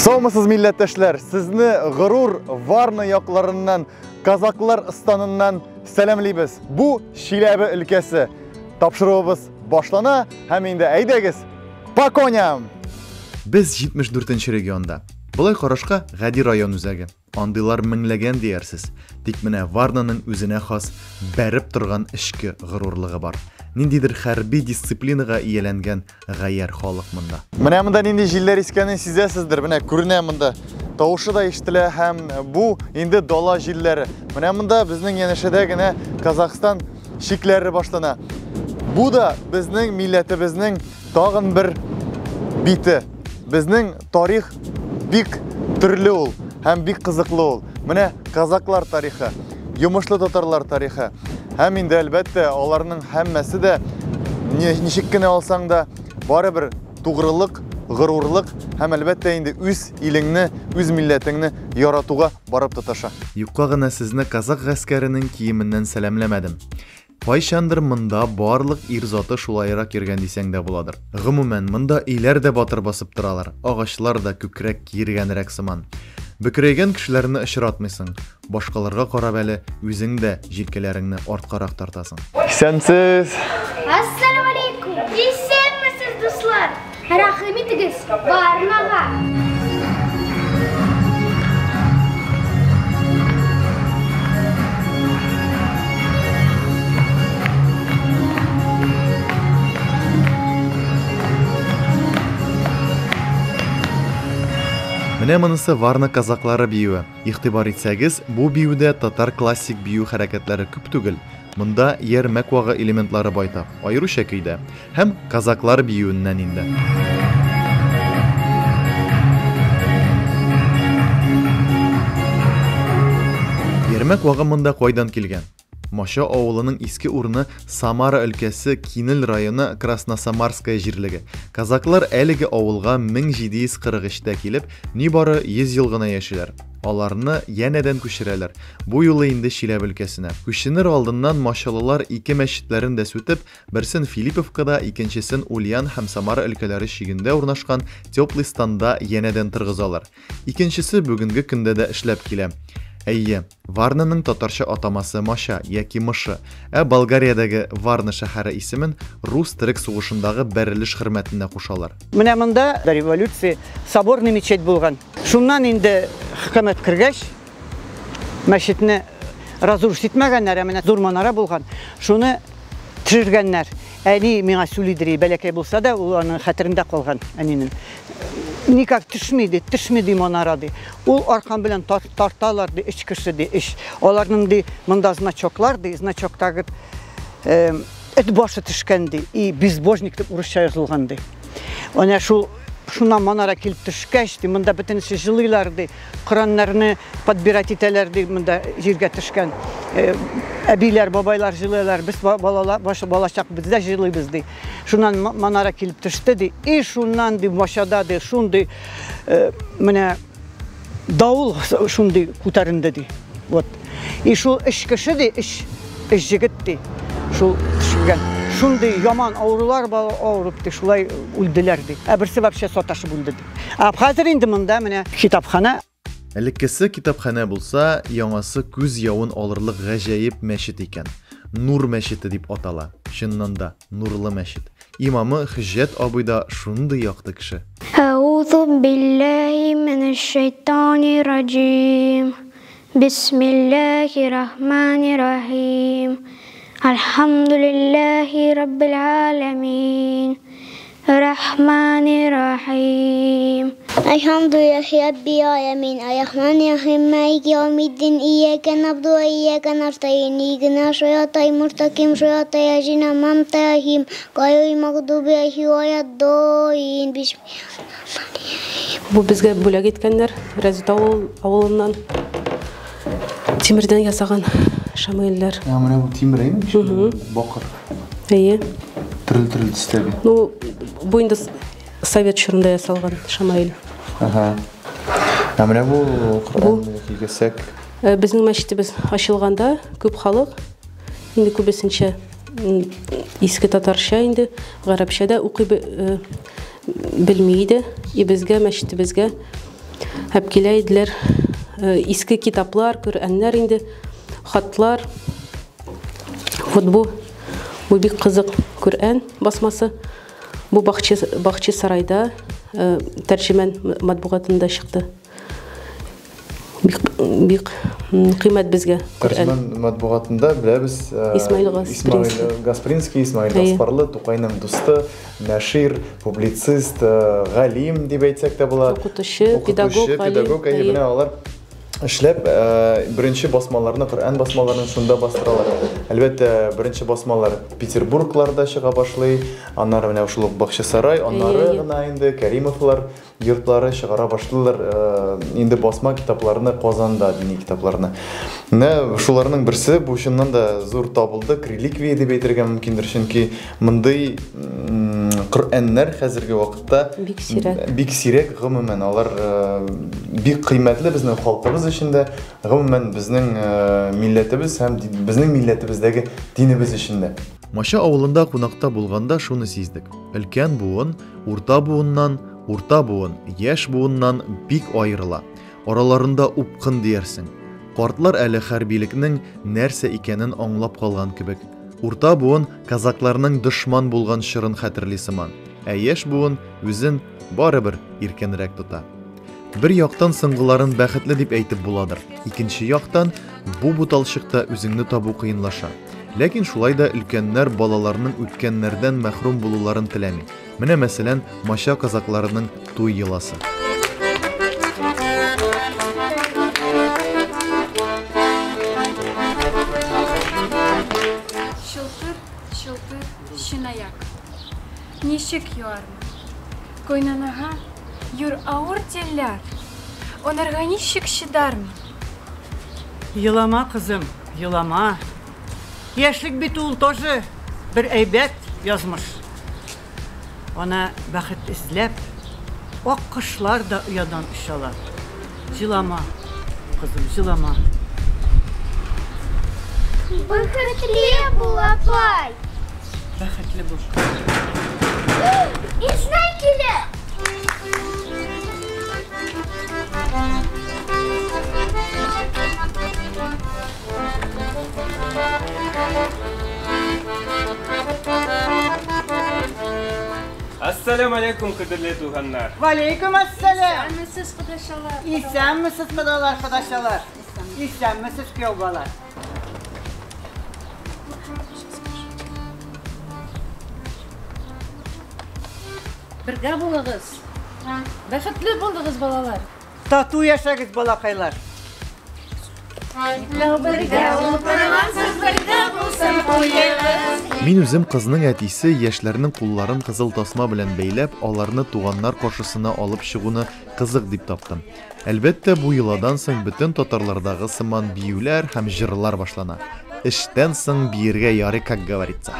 Sağmısız milletteşler, sizni gurur Varna yaklarından, Kazaklar ıstanından selamlayız. Bu Şilebe ülkesi. Tapşırığımız başlana, hem indi aydegiz. Pakonyam! Biz 74 regionda. Bulay qarashqa Gadi rayon üzəgi. Andılar minləgən deyərsiz. Tik mənə Varnanın özünə xas, bərib turğan işki gururluğu var. Nindidir hərbi disiplinaga iyələnən gayər xalıq mında. Mənə mında nindi jillər iskəni sizəsizdir. Mənə күрінә mında. Tavışı da iştilə həm bu indi dala jilləri. Mənə mında bizning yanışıda gene Kazakistan şikləri başlana. Bu da bizning millətimizning tağın bir biti. Bizning tarix bik türlü ol, hem bik kızıklı ol. Mene Kazaklar tarihi, Yumuşlu Tatarlar tarihi. Hem indi elbette onların hemmesi de nişikkine olsan da bari bir tuğrılık, gururluk hem elbette indi üz ilingni, üz milletini yaratuğa barıp tutaşa. Yuqağına sizni Kazak gaskərinin kiyiminden selamlamadım. Qayşandır mında barlıq irzatı şulayıraq yergən desəng də buladır. Gümumən mında ilər də batır basıb duralar, ağaçlar da kükrək yergənirək sıman. Bükürəyən kişilərini ışıratmıysın, başqalarına qarab əli üzün də jilkələrini artqaraq tartasın. Sənsiz! Assalamu alaikum! İyisənmisiniz dostlar? Rəhimətiniz Varnağa! Менә монысы Varna Kazakları биюі. İxtibar etsəgiz, bu биюдә татар klassik бию хәрәкәтләре күп түгел. Монда ярмәк вагы элементлары байтак, аеруча көйдә, һәм Kazaklar биюеннән инде. Ярмәк вагы монда кайдан килгән? Маша авылының иске урыны Самара өлкәсе Кинел районы Красносамарская җирлеге. Казаклар әлеге авылга 1743-тә килеп, нибары 100 ел гына яшиләр. Аларны янәдән күчерәләр. Бу юлы инде Шиләбе өлкәсенә. Күченер алдыннан машаллылар ике мәчетләрен дә сүтеп, берсен Филипповкада, икенчесен Ульян һәм Самара өлкәләре шигендә урнашкан Теплый станда янәдән торгызалар. Икенчесе бүгенге көндә дә эшләп килә. Әйе, Varnaның татарча атамасы Маша яки Мышы, Болгариядәге Varna шәһәре исемен рус-төрек сугышындагы бәрелеш хөрмәтенә кушалар. Менә монда революция соборный мечеть булган. Шуннан инде хөкүмәт кергәч, мәчетне разрушить итмәгәннәр, менә зур манара булган. Шуны төшергәннәр. Әни миңа сүлидри, бәләкәй булса да, ул аның хәтерендә калган әнинең. Никак төшмиди манарады. Ул аркан белән тарталар ди, эч кеше ди, эш. Аларның ди монда значоклар ди, значоктагы эт башы төшкән ди, и безбожник дип урысча язылган ди. Ана шуннан манара килеп төшкәч ди, монда бөтенесе җылыйлар ди, Кораннарны подбирать итәләр ди, монда җиргә төшкән. Әбиләр, бабайлар җылыйлар, без балачак бездә җылыйбыз ди. Шуннан манара килеп төште ди, и шуннан ди Машада ди, шундый менә давыл шундый күтәренде ди. Вот. И шул эш кеше ди, эш җигет ди. Шул төшкән. Шундый яман авырулар авырып ди, шулай үлделәр ди. Берсе вообще саташып үлде ди. Хәзер инде монда менә китапхана. Элеккесе китапхана булса, яңасы күз явын алырлык гаҗәеп мәчет икән. Нур мәчете дип атала. Чыннан да нурлы мәчет. Имамы Хижет абый да шундый якты кеше. Аузу биллахи минеш шайтанир раджим. Бисмиллахир рахманир рахим. Алхамдулиллахи раббил аламин. Рахманир рахим. Elhamdülillahi Rabbil alemin. Errahmanirrahim. Maliki yevmiddin. İyyake na'budu ve iyyake nestaîn. İhdina sıratal mustakîm. Sıratal lezîne en'amte aleyhim. Gayril mağdubi aleyhim veleddâllîn. Bismillahirrahmanirrahim. Bu bizge бүләк иткәннәр Разит авылыннан тимердән ясаган шамайлар. Менә бу тимер әйме? Бакыр. Әйе. Тирил төстәге. Ну, бу инде Совет чорында ясалган шамайл. Ага. Менә бу Коран килгәсәк. Безнең мәчетебез ачылганда күп халык инде күбесенчә иске татарча инде, гарәпчә дә укый белмейді. И безгә мәчетебезгә Hep келейділер. Иске китаплар, Құр'аннар инде, хатлар. Вот bu бик қызық Құр'ан басмасы. Bu Бақчы сарайда тәржімән матбуғатында шықты. Бик қимет бізге Құр'ан. Тәржімән матбуғатында біләбіз Исмаил Гаспринский, Исмаил Аспарлы, Туқайның дұсты, Нашир, публицист, ғалим деп әйтсек те болады. Оқытушы, педагог, ғалим. Эшләп, беренче басмаларны, Коръән басмаларын шунда бастыралар. Әлбәттә, беренче басмалар Петербургларда чыга башлый, аннары менә шул Бакча сарай, аннары гына инде Кәримовлар йортлары чыгара башлыйлар, инде басма китапларны Казанда, дини китапларны. Менә шуларның берсе бу чыннан да зур табылды, реликвия дип әйтергә мөмкиндер, чөнки мондый Коръәннәр хәзерге вакытта бик сирәк, гомумән алар бик кыйммәтле безнең халкыбыз өчен, гомумән безнең милләтебез һәм безнең милләтебездәге динебез өчен. Маша авылында кунакта булганда шуны сиздек. Өлкән буын, урта буыннан, урта буын, яшь буыннан бик аерыла. Араларында упкын диярсең. Картлар әле хәрбилекнең нәрсә икәнен аңлап калган кебек. Урта буын казакларның дошман булган чырын хәтерли сыман. Ә яшь буын үзен барыбер иркенрәк тота. Бер яктан сыңгыларын бәхетле дип әйтеп буладыр. Икенче яктан бу буталчыкта үзеңне табу кыенлаша. Ләкин шулай да өлкәннәр балаларның үткәннәрдән мәхрүм булуларын теләми. Менә мәсәлән, Маша казакларының туй йыласы. Шылтыр, шинаяк. Нишек юармы? Койнанаға юр ауыр телләр. Онарға нишек шыдармы? Елама, кызым, елама. Яшьлек бит ул тоже бер әйбәт язмыш. Ана бәхет эзләп, ак кышлар да уядан очалар. Җылама, кызым, җылама. Бәхетле бул, апай. Бәхетле бул. Исмәй килә. Ассаламу алейкум, кадерле туганнар. Валейкум ассалам. Сіз құдашалар. Исәнмесез, кадерлар? Исәнмесез, кияү балар? Бірге болығыз. Бәхетле болдығыз, балалар. Тату яшәгез, балакайлар. Мин үзем кызның әтисе яшьләрнең кулларын кызыл тасма белән бәйләп, аларны туганнар каршысына алып чыгуны кызык дип таптым. Әлбәттә, бу йыладан соң бөтен татарлардагы сыман биюләр һәм җырлар башлана. Эштән соң биергә ярый, как говорится.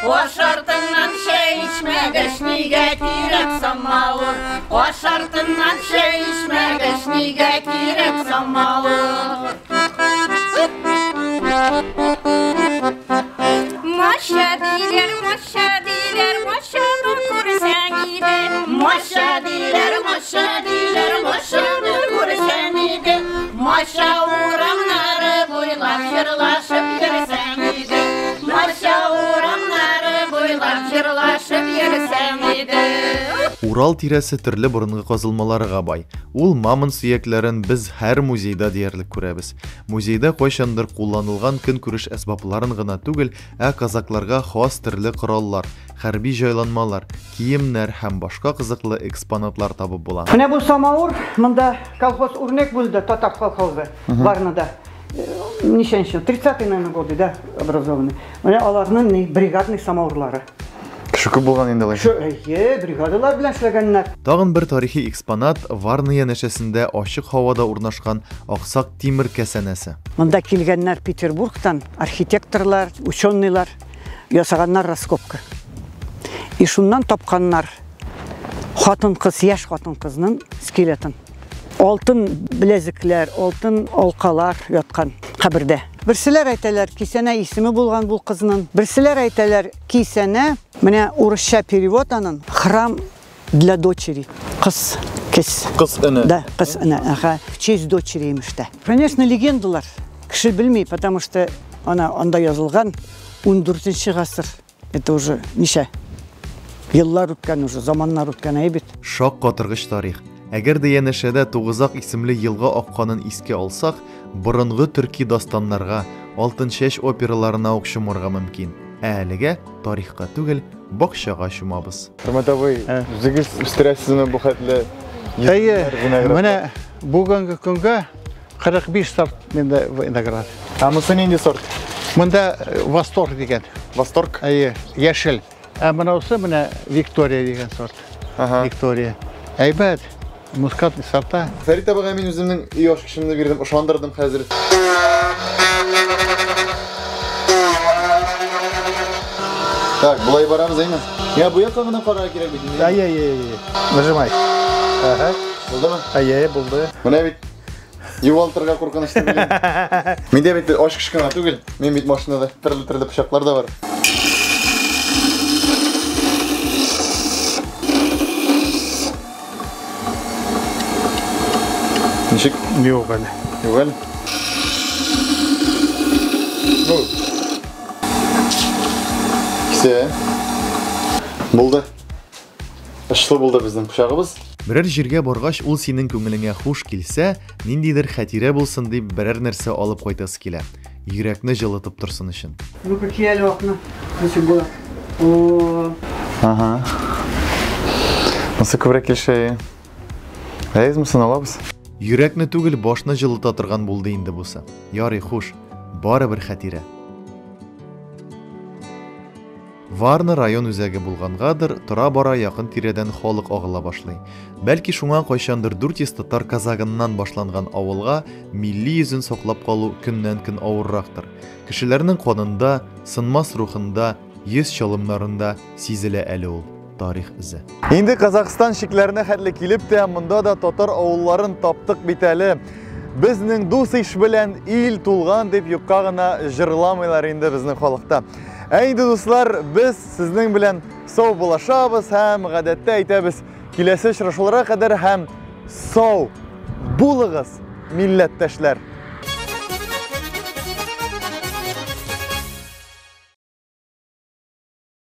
Ашартыннан шәй içмәгәч нигә кирәк самавыр? Ашартыннан шәй içмәгәч нигә кирәк самавыр? Маша диләр, Машаны күрсәң иде. Маша диләр, Машаны күрсәң иде. Маша урамнары буйлап җырлашып йөрсәң иде. Маша урамнары буйлап җырлашып йөрсәң иде. Урал тирәсе төрле борынгы казылмаларга бай. Ул мамон сөякләрен без һәр музейда диярлек күрәбез. Музейда кайчандыр кулланылган көнкүреш әсбапларын гына түгел, казакларга хас төрле кораллар, хәрби җайланмалар, киемнәр һәм башка кызыклы экспонатлар табып була. Менә бу самауыр, монда колхоз үрнәк булды, татар колхозы барнада. Ничәнче, 30-й годы да образованы. Менә аларның бригадный самауырлары. Шушы булган инде лай. Бригадалар белән эшләгәннәр. Тагын бер тарихи экспонат Варная нәшәсендә ачык һавада урнашкан аксак тимер кәсәнәсе. Монда килгәннәр Петербургтан архитекторлар, ученыйлар ясаганнар раскопка. И шуннан тапканнар хатын-кыз, яшь хатын-кызның скелетын. Алтын белезекләр, алтын алкалар яткан кабердә. Берселәр әйтәләр, Кисәнә исеме булган бу кызның. Берселәр әйтәләр, Кисәнә, менә урысча перевод аның, храм для дочери. Кыз, Кыз эне. Да, кыз эне, ага, в честь дочери имеште. Конечно, легендалар. Кеше белми, потому что анда язылган 14-нче гасыр. Это уже ничә? Еллар үткән уже, заманнар үткән әйбит. Шак катыргыч тарих. Әгәр дә янәшәдә Тугызак исемле елга акканын искә алсак, борынгы төрки дастаннарга, Алтын чәч операларына ук шумарга мөмкин. Әлегә тарихка түгел, бакчага шумабыз. Хөрмәт абый, үзегез үстерәсезме бу хәтле? Әйе, менә бүгенге көнгә 45 сорт менде виноград. Амысы нинди сорт? Монда Восторг дигән. Восторг? Әйе, яшел. Ә монысы менә Виктория дигән сорт. Виктория. Әйбәт. Мускатный сорта. Фәрит абыга мин үземнең яш кешемне бирдем, ышандырдым хәзер. Так, булай барабыз әйме? Я бу якка гына карарга кирәк бит. Әйе. Нажимай. Ага. Булдымы? Әйе, булды. Менә бит ювалтырга куркынычты билем. Миндә бит аш кышкына түгел. Мен бит машинада төрле пычаклар да бар. Ничек? Юк әле. Юк әле. Кисә. Булды. Ышлы булды безнең пычагыбыз. Берәр җиргә баргач, ул синең күңелеңә хуш килсә, ниндидер хәтирә булсын дип берәр нәрсә алып кайтасы килә. Йөрәкне җылытып торсын өчен. Ну какие окна? Ничего. О. Ага. Насıl күбрәк килшәй. Әйзмесен алабыз? Йөрәкне түгел, башны җылыта торган булды инде бусы. Ярый, хуш. Барыбер хәтирә. Варна район үзәге булгангадыр, тора-бара якын тирәдән халык агыла башлый. Бәлки шуңа кайчандыр 400 татар казагыннан башланган авылга милли йөзен саклап калу көннән-көн авыррактыр. Кешеләрнең канында, сынмас рухында, йөз чалымнарында сизелә әле ул тарих изе. Инде Казакстан шикләренә хәтле килеп тә, монда да татар авылларын таптык бит әле. Безнең дус иш белән ил тулган дип юкка гына җырламыйлар инде безнең халыкта. Әйді дуслар, біз сезнең белән сау булашабыз һәм гадәттә әйтәбез, киләсе очрашуларга кадәр һәм сау булыгыз, милләттәшләр.